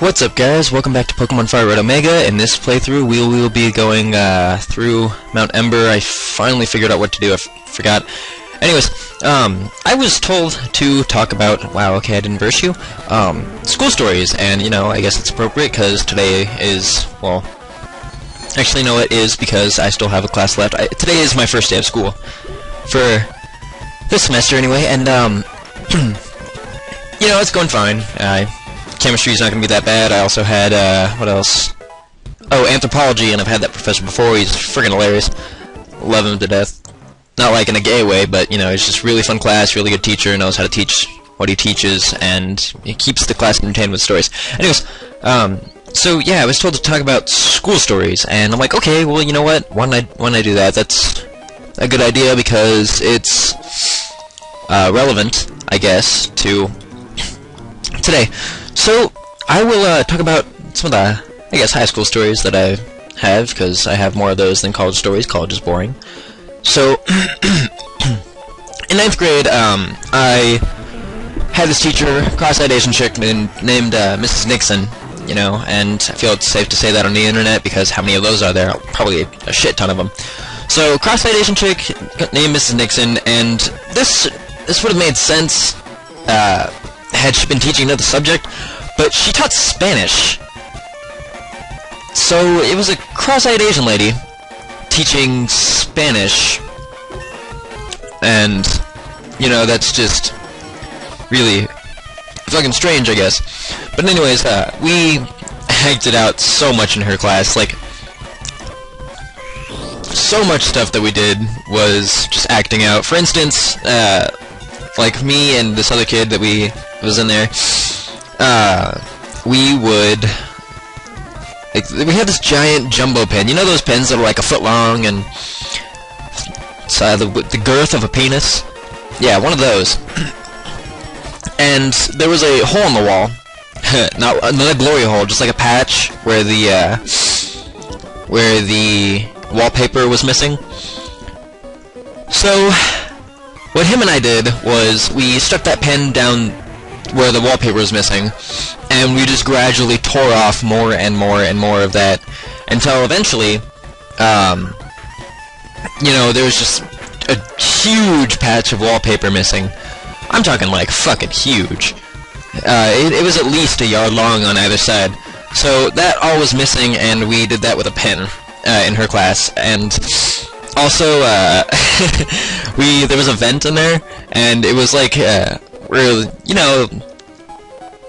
What's up, guys? Welcome back to Pokemon Fire Red Omega. In this playthrough, we will be going through Mount Ember. I finally figured out what to do. I forgot. Anyways, I was told to talk about... Wow, okay, I didn't verse you. School stories, and, you know, I guess it's appropriate because today is, well... Actually, no, it is because I still have a class left. Today is my first day of school. For this semester, anyway, and, you know, it's going fine. Chemistry's not going to be that bad. I also had, what else? Oh, anthropology, and I've had that professor before. He's friggin' hilarious. Love him to death. Not like in a gay way, but, you know, it's just really fun class, really good teacher, knows how to teach what he teaches, and he keeps the class entertained with stories. Anyways, so, yeah, I was told to talk about school stories, and I'm like, okay, well, you know what? Why don't I do that? That's a good idea, because it's, relevant, I guess, to today. So, I will talk about some of the, I guess, high school stories that I have, because I have more of those than college stories. College is boring. So, in 9th grade, I had this teacher, cross-eyed Asian chick, named Mrs. Nixon, you know, and I feel it's safe to say that on the internet, because how many of those are there? Probably a shit ton of them. So, cross-eyed Asian chick, named Mrs. Nixon, and this would have made sense, had she been teaching another subject, but she taught Spanish. So it was a cross-eyed Asian lady teaching Spanish, and, you know, that's just really fucking strange, I guess. But anyways, we acted out so much in her class, like, so much stuff that we did was just acting out. For instance, like me and this other kid that was in there, we would, like, we had this giant jumbo pen. You know those pens that are like a foot long and it's, the girth of a penis? Yeah, one of those. And there was a hole in the wall, not another glory hole, just like a patch where the wallpaper was missing. So what him and I did was we stuck that pen down where the wallpaper was missing, and we just gradually tore off more and more and more of that, until eventually, you know, there was just a huge patch of wallpaper missing. I'm talking like fucking huge. It was at least a yard long on either side. So that all was missing, and we did that with a pen in her class. And also, there was a vent in there, and it was like, really, you know,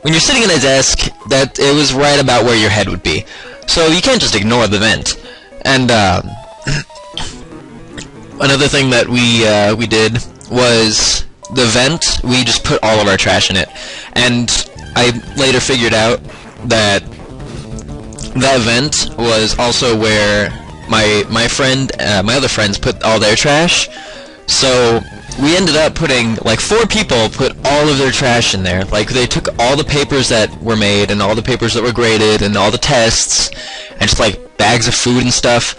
when you're sitting at a desk, that it was right about where your head would be. So you can't just ignore the vent. And another thing that we did was the vent. We just put all of our trash in it, and I later figured out that that vent was also where my other friends put all their trash. So we ended up putting, like, 4 people put all of their trash in there. Like, they took all the papers that were made, and all the papers that were graded, and all the tests, and just, like, bags of food and stuff,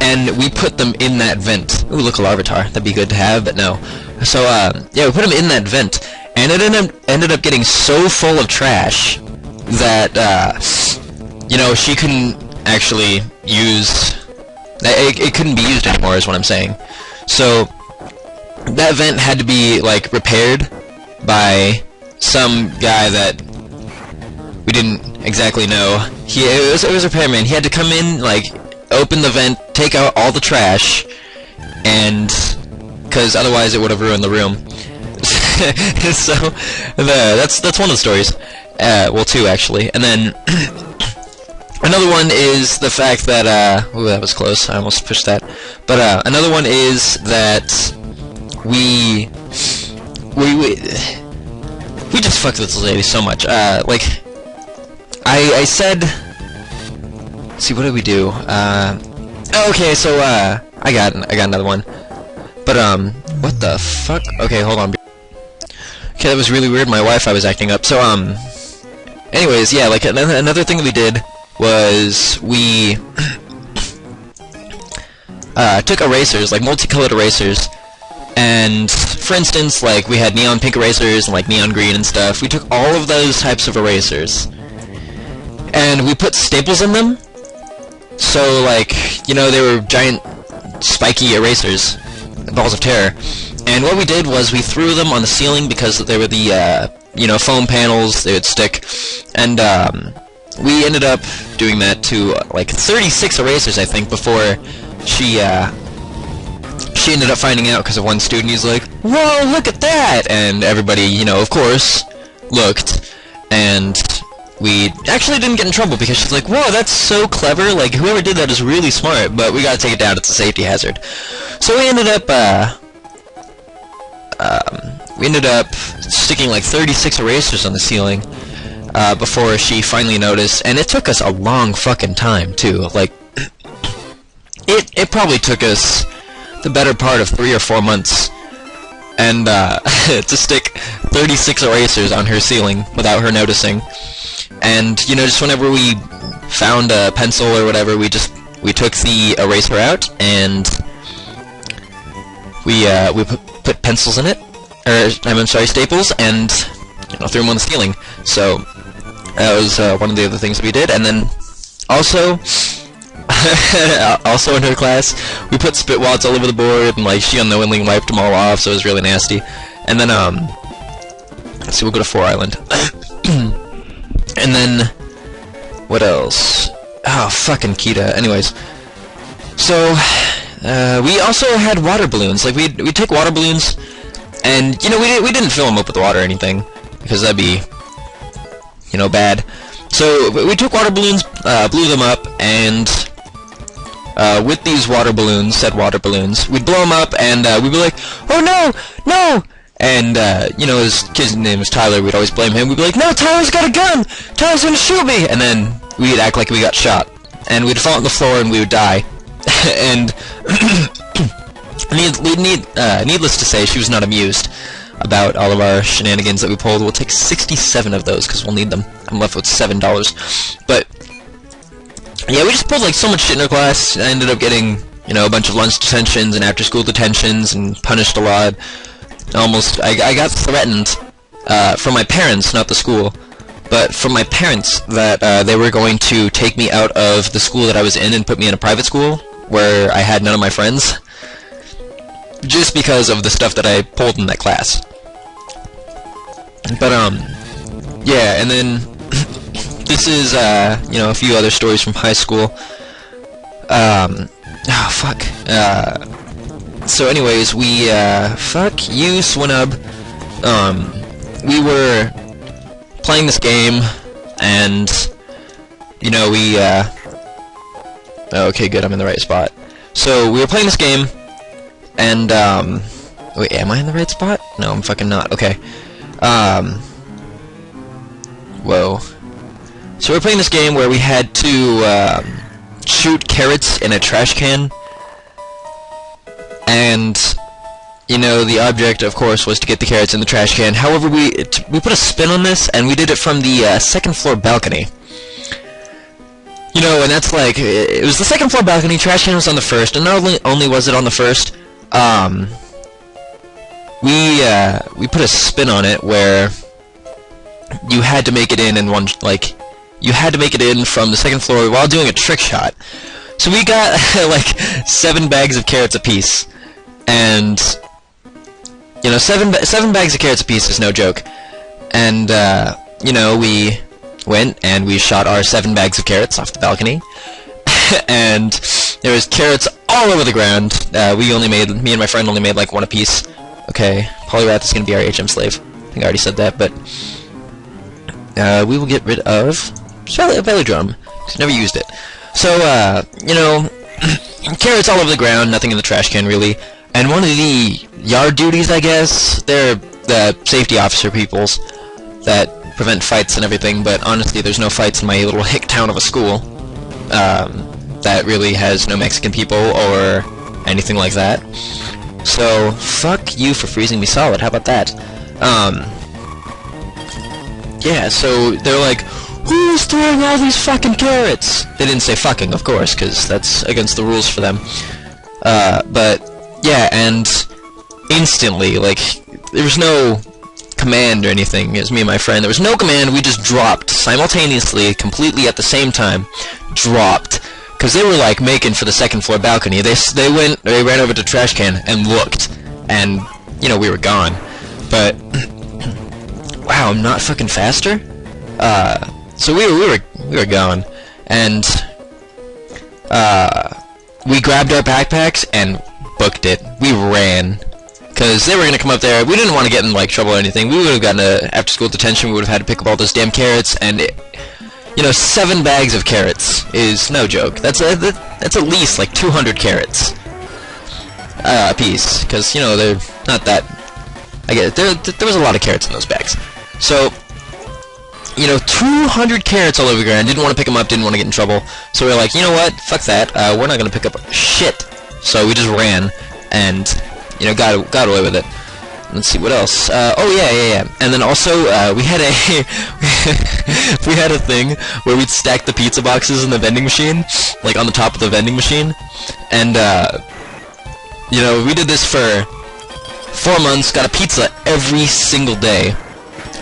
and we put them in that vent. Ooh, look, a Larvitar. That'd be good to have, but no. So, yeah, we put them in that vent, and it ended up getting so full of trash that, you know, she couldn't actually use... It couldn't be used anymore, is what I'm saying. So that vent had to be, like, repaired by some guy that we didn't exactly know. It was a repairman. He had to come in, like, open the vent, take out all the trash, and because otherwise it would have ruined the room. So that's one of the stories. Well, 2 actually. And then another one is the fact that ooh, that was close. I almost pushed that. But another one is that we just fucked with this lady so much. Like, I said, let's see, what did we do? Okay, so I got another one. But what the fuck? Okay, hold on. Okay, that was really weird. My Wi-Fi was acting up. So anyways, yeah, like another thing we did was we took erasers, like multicolored erasers, and for instance, like we had neon pink erasers and like neon green and stuff. We took all of those types of erasers and we put staples in them. So, like, you know, they were giant spiky erasers, balls of terror. And what we did was we threw them on the ceiling because they were the, you know, foam panels, they would stick. And, we ended up doing that to, like, 36 erasers, I think, before she ended up finding out because of one student. He's like, "Whoa, look at that!" And everybody, you know, of course, looked. And we actually didn't get in trouble because she's like, "Whoa, that's so clever, like, whoever did that is really smart, but we gotta take it down, it's a safety hazard." So we ended up sticking like 36 erasers on the ceiling before she finally noticed, and it took us a long fucking time, too. Like, it probably took us the better part of 3 or 4 months, and to stick 36 erasers on her ceiling without her noticing. And, you know, just whenever we found a pencil or whatever, we took the eraser out, and we put pencils in it, or, I'm sorry, staples, and, you know, threw them on the ceiling. So, that was one of the other things we did. And then, also, also in her class, we put spit wads all over the board, and, like, she unknowingly wiped them all off, so it was really nasty. And then, let's see, we'll go to 4 Island. And then, what else? Oh, fucking Kita. Anyways, so, we also had water balloons. Like, we'd take water balloons, and, you know, we didn't fill them up with water or anything, because that'd be, you know, bad. So, we took water balloons, blew them up, and, with these water balloons, said water balloons, we'd blow them up, and, we'd be like, "Oh no! No!" And, you know, his kid's name was Tyler, we'd always blame him. We'd be like, "No, Tyler's got a gun! Tyler's gonna shoot me!" And then we'd act like we got shot. And we'd fall on the floor and we would die. And needless to say, she was not amused about all of our shenanigans that we pulled. We'll take 67 of those, because we'll need them. I'm left with $7. But, yeah, we just pulled, like, so much shit in our class. I ended up getting, you know, a bunch of lunch detentions and after-school detentions and punished a lot. I got threatened from my parents, not the school, but from my parents that they were going to take me out of the school that I was in and put me in a private school where I had none of my friends, just because of the stuff that I pulled in that class. But, yeah, and then this is, you know, a few other stories from high school. Oh, fuck. So anyways, we, fuck you, Swinub. We were playing this game, and, you know, we, okay, good, I'm in the right spot. So, we were playing this game, and, wait, am I in the right spot? No, I'm fucking not, okay. Whoa. So, we were playing this game where we had to, shoot carrots in a trash can, and, you know, the object, of course, was to get the carrots in the trash can. However, we put a spin on this, and we did it from the second floor balcony. You know, and that's like, it was the second floor balcony, trash can was on the first, and not only was it on the first, we put a spin on it where you had to make it in one, like, you had to make it in from the second floor while doing a trick shot. So we got, like, 7 bags of carrots apiece. And, you know, 7 bags of carrots apiece is no joke. And, you know, we went and we shot our 7 bags of carrots off the balcony. And there was carrots all over the ground. Me and my friend only made, like, 1 apiece. Okay, Polyrath is gonna be our HM slave. I think I already said that, but we will get rid of Velodrome, because I never used it. So, you know, carrots all over the ground, nothing in the trash can, really. And one of the yard duties, I guess, they're the safety officer peoples that prevent fights and everything, but honestly, there's no fights in my little hick town of a school that really has no Mexican people or anything like that. So, fuck you for freezing me solid, how about that? Yeah, so they're like, "Who's throwing all these fucking carrots?" They didn't say fucking, of course, because that's against the rules for them. But, yeah, and instantly, like, there was no command or anything. It was me and my friend. There was no command. We just dropped simultaneously, completely at the same time. Dropped. Because they were, like, making for the second floor balcony. They ran over to the trash can and looked. And, you know, we were gone. But, wow, I'm not fucking faster? So we were gone. And, we grabbed our backpacks and booked it. We ran. Because they were going to come up there. We didn't want to get in, like, trouble or anything. We would have gotten after-school detention. We would have had to pick up all those damn carrots. And, you know, 7 bags of carrots is no joke. That's at least, like, 200 carrots a piece. Because, you know, they're not that... I get it. There was a lot of carrots in those bags. So, you know, 200 carrots all over the ground. Didn't want to pick them up. Didn't want to get in trouble. So we were like, you know what? Fuck that. We're not going to pick up shit. So we just ran. And... you know, got away with it. Let's see what else. Oh yeah. And then also we had a thing where we'd stack the pizza boxes in the vending machine, like on the top of the vending machine, and you know, we did this for 4 months. Got a pizza every single day.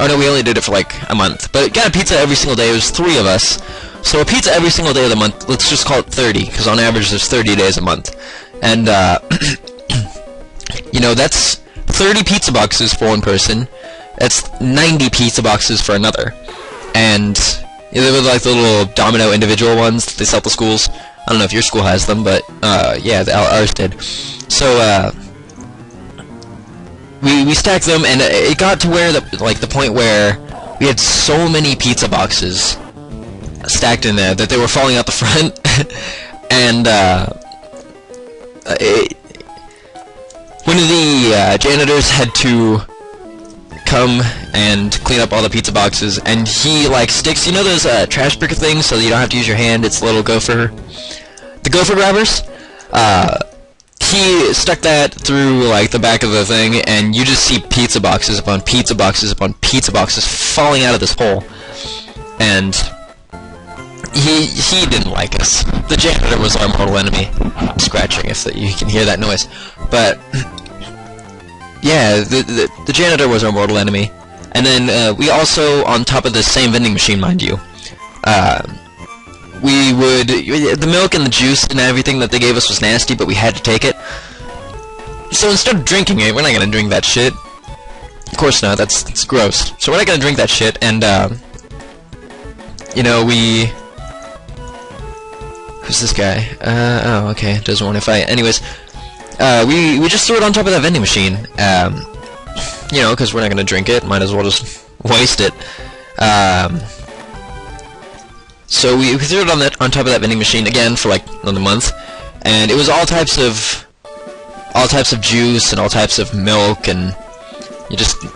Oh no, we only did it for like a month, but got a pizza every single day. It was 3 of us, so a pizza every single day of the month. Let's just call it 30, because on average there's 30 days a month, and you know, that's 30 pizza boxes for one person. That's 90 pizza boxes for another. And you know, they were like the little Domino individual ones that they sell at the schools. I don't know if your school has them, but yeah, ours did. So we stacked them, and it got to where the point where we had so many pizza boxes stacked in there that they were falling out the front, and one of the janitors had to come and clean up all the pizza boxes, and he, like, sticks, you know those trash picker things so that you don't have to use your hand, it's the little the gopher grabbers? He stuck that through, like, the back of the thing, and you just see pizza boxes upon pizza boxes upon pizza boxes falling out of this hole. And he didn't like us. The janitor was our mortal enemy. Scratching, if you can hear that noise. But yeah, the janitor was our mortal enemy. And then we also, on top of the same vending machine, mind you, the milk and the juice and everything that they gave us was nasty, but we had to take it. So instead of drinking it, we're not gonna drink that shit. Of course not. That's gross. So we're not gonna drink that shit. And you know, who's this guy? Oh, okay, doesn't want to fight. Anyways, we just threw it on top of that vending machine. You know, because we're not gonna drink it. Might as well just waste it. So we threw it on top of that vending machine again for like another month, and it was all types of juice and all types of milk and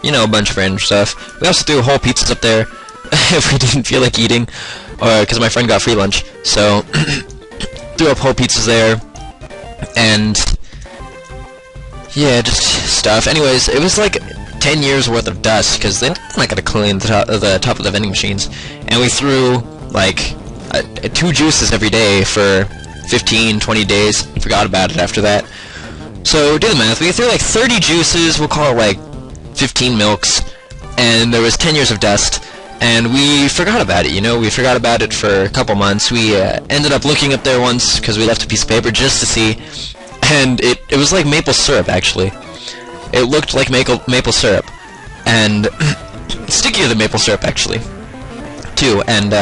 you know, a bunch of random stuff. We also threw whole pizzas up there if we didn't feel like eating, or because my friend got free lunch. So threw up whole pizzas there, and yeah, just stuff. Anyways, it was like 10 years worth of dust, because they're not gonna clean the top of the vending machines. And we threw like 2 juices every day for 15, 20 days. Forgot about it after that. So do the math. We threw like 30 juices. We'll call it like 15 milks, and there was 10 years of dust. And we forgot about it, you know, we forgot about it for a couple months. We ended up looking up there once, because we left a piece of paper just to see, and it was like maple syrup, actually. It looked like maple syrup, and stickier than maple syrup, actually, too. And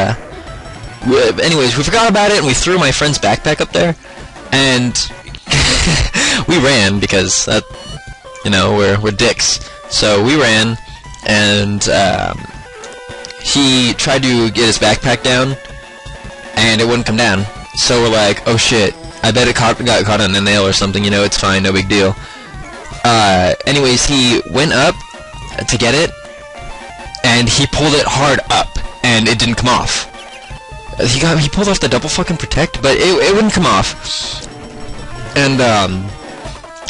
anyways, we forgot about it, and we threw my friend's backpack up there, and we ran, because, you know, we're dicks. So we ran, and he tried to get his backpack down, and it wouldn't come down. So we're like, oh shit, I bet it got caught on a nail or something, you know, it's fine, no big deal. Anyways, he went up to get it, and he pulled it hard up, and it didn't come off. He pulled off the double fucking protect, but it wouldn't come off. And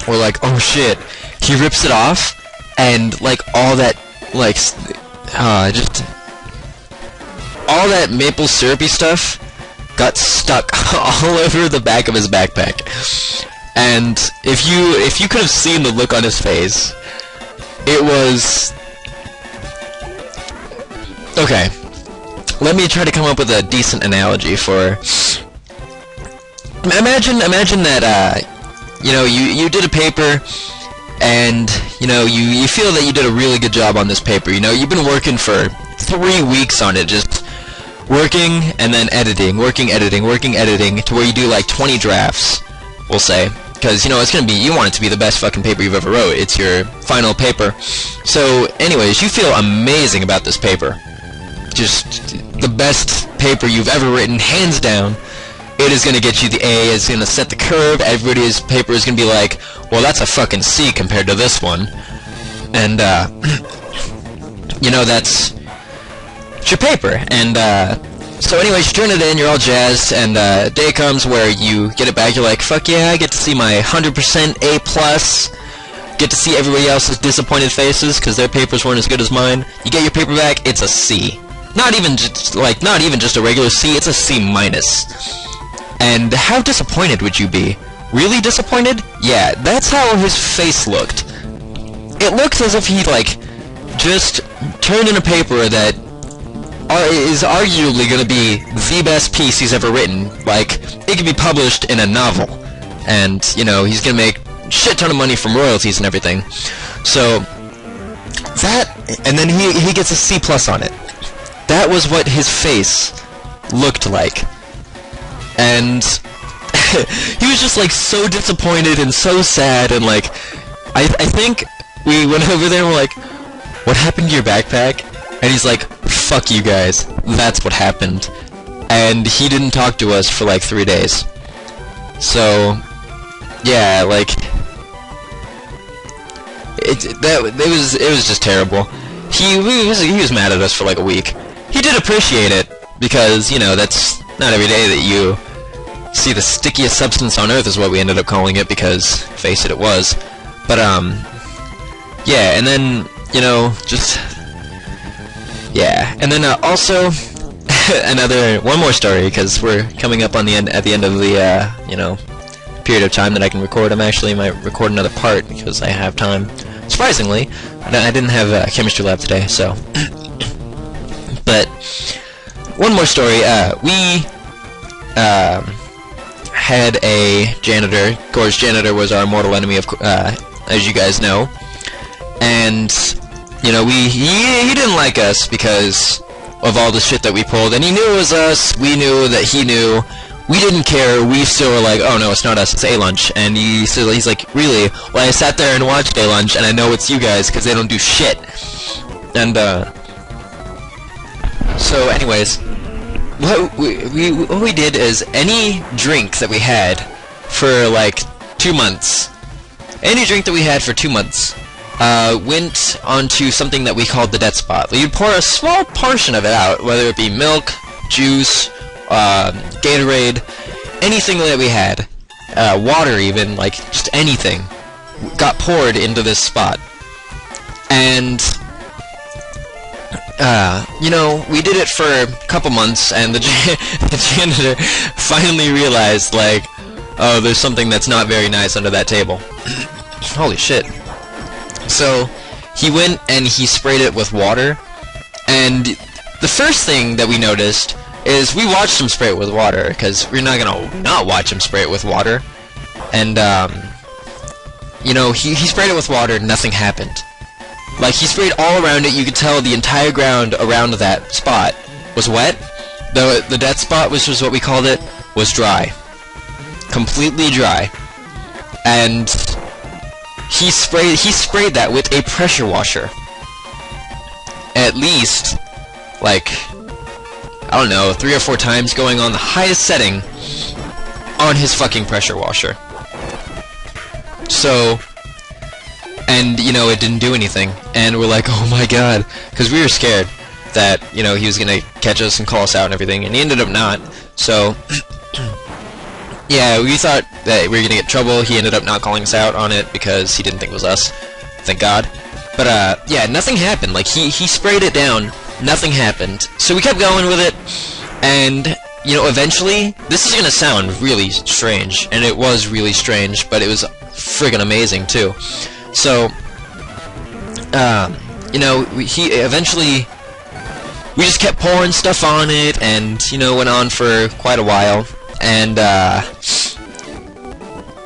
we're like, oh shit. He rips it off, and like all that, like, just all that maple syrupy stuff got stuck all over the back of his backpack. And if you could have seen the look on his face, it was Okay, let me try to come up with a decent analogy for... Imagine that, you know, you did a paper, and, you know, you feel that you did a really good job on this paper. You know, you've been working for 3 weeks on it, just working and then editing, working, editing, to where you do like 20 drafts, we'll say. Because, you know, it's gonna be, you want it to be the best fucking paper you've ever wrote. It's your final paper. So, anyways, you feel amazing about this paper. Just the best paper you've ever written, hands down. It is gonna get you the A, it's gonna set the curve, everybody's paper is gonna be like, well, that's a fucking C compared to this one. And, you know, that's your paper. And, so anyways, you turn it in, you're all jazzed, and day comes where you get it back, you're like, fuck yeah, I get to see my 100% A+, get to see everybody else's disappointed faces, because their papers weren't as good as mine. You get your paper back, it's a C. Not even just a regular C, it's a C-. And how disappointed would you be? Really disappointed? Yeah, that's how his face looked. It looked as if he, like, just turned in a paper that is arguably going to be the best piece he's ever written. Like, it could be published in a novel. And, you know, he's going to make a shit ton of money from royalties and everything. So, that, and then he gets a C+ on it. That was what his face looked like. And he was just, like, so disappointed and so sad, and, like, I think we went over there and we're like, what happened to your backpack? And he's like, fuck you guys, that's what happened. And he didn't talk to us for, like, 3 days. So, yeah, like, it was just terrible. He was mad at us for, like, a week. He did appreciate it, because, you know, that's not every day that you see the stickiest substance on earth, is what we ended up calling it, because, face it was. But, yeah, and then, you know, just, yeah. And then, also, one more story, because we're coming up on at the end of the, you know, period of time that I can record. Might record another part, because I have time. Surprisingly, I didn't have a chemistry lab today, so. But, one more story, we, had a janitor. Gore's janitor was our mortal enemy, as you guys know. And, you know, he didn't like us because of all the shit that we pulled, and he knew it was us, we knew that he knew, we didn't care, we still were like, oh no, it's not us, it's A-Lunch. And he's like, really? Well, I sat there and watched A-Lunch, and I know it's you guys, because they don't do shit. And, so anyways, what we did is, any drink that we had for, like, 2 months, went onto something that we called the dead spot. You'd pour a small portion of it out, whether it be milk, juice, Gatorade, anything that we had, water even, like, just anything, got poured into this spot. And, you know, we did it for a couple months, and the janitor finally realized, like, oh, there's something that's not very nice under that table. Holy shit. So, he went and he sprayed it with water, and the first thing that we noticed is we watched him spray it with water, because we're not gonna not watch him spray it with water. And, you know, he sprayed it with water, nothing happened. Like, he sprayed all around it, you could tell the entire ground around that spot was wet. The dead spot, which was what we called it, was dry. Completely dry. And he sprayed that with a pressure washer. At least, like, I don't know, 3 or 4 times, going on the highest setting on his fucking pressure washer. So, and, you know, it didn't do anything. And we're like, oh my god. Because we were scared that, you know, he was gonna catch us and call us out and everything. And he ended up not. So, yeah, we thought that we were gonna get in trouble. He ended up not calling us out on it because he didn't think it was us. Thank God. But, yeah, nothing happened. Like, he sprayed it down. Nothing happened. So we kept going with it. And, you know, eventually, this is gonna sound really strange. And it was really strange, but it was friggin' amazing, too. So, you know, he eventually we just kept pouring stuff on it, and you know, went on for quite a while, and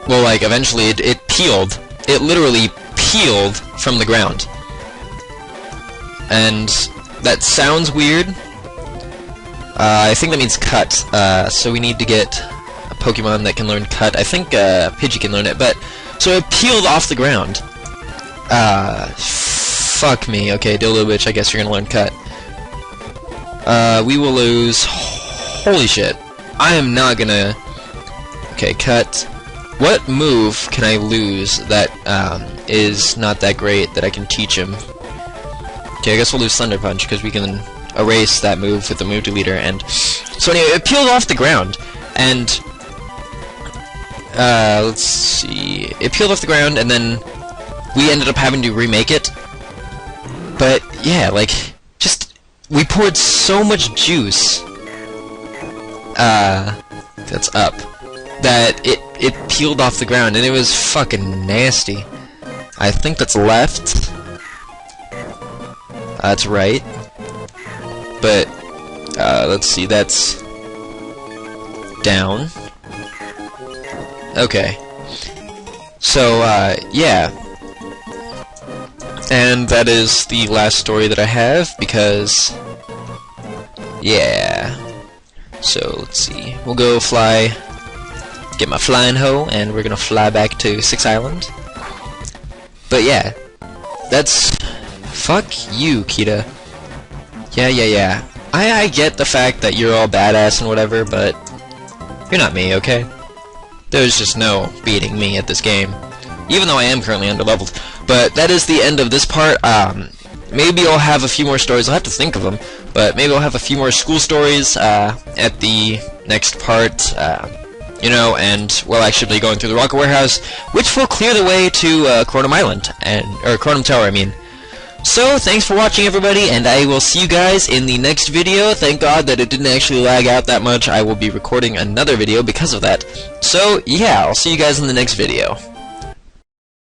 well, like eventually it peeled. It literally peeled from the ground, and that sounds weird. I think that means cut. So we need to get a Pokemon that can learn cut. I think Pidgey can learn it, but so it peeled off the ground. Fuck me. Okay, Dildo bitch, I guess you're gonna learn cut. We will lose. Holy shit. I am not gonna... Okay, cut. What move can I lose that is not that great that I can teach him? Okay, I guess we'll lose Thunder Punch, because we can erase that move with the move deleter. And so anyway, it peeled off the ground, and let's see, it peeled off the ground, and then we ended up having to remake it. But yeah, like, just we poured so much juice that's up that it peeled off the ground, and it was fucking nasty. I think that's left. That's right. But let's see, that's down. Okay. So yeah. And that is the last story that I have, because yeah. So let's see. We'll go fly, get my flying hoe, and we're gonna fly back to 6 Island. But yeah, that's... Fuck you, Kita. Yeah. I get the fact that you're all badass and whatever, but you're not me, okay? There's just no beating me at this game, even though I am currently underleveled. But that is the end of this part. Maybe I'll have a few more stories. I'll have to think of them, but maybe I'll have a few more school stories at the next part. You know, and we'll actually be going through the Rocket Warehouse, which will clear the way to Chronom Island, or Chronom Tower, I mean. So, thanks for watching, everybody, and I will see you guys in the next video. Thank God that it didn't actually lag out that much. I will be recording another video because of that. So, yeah, I'll see you guys in the next video.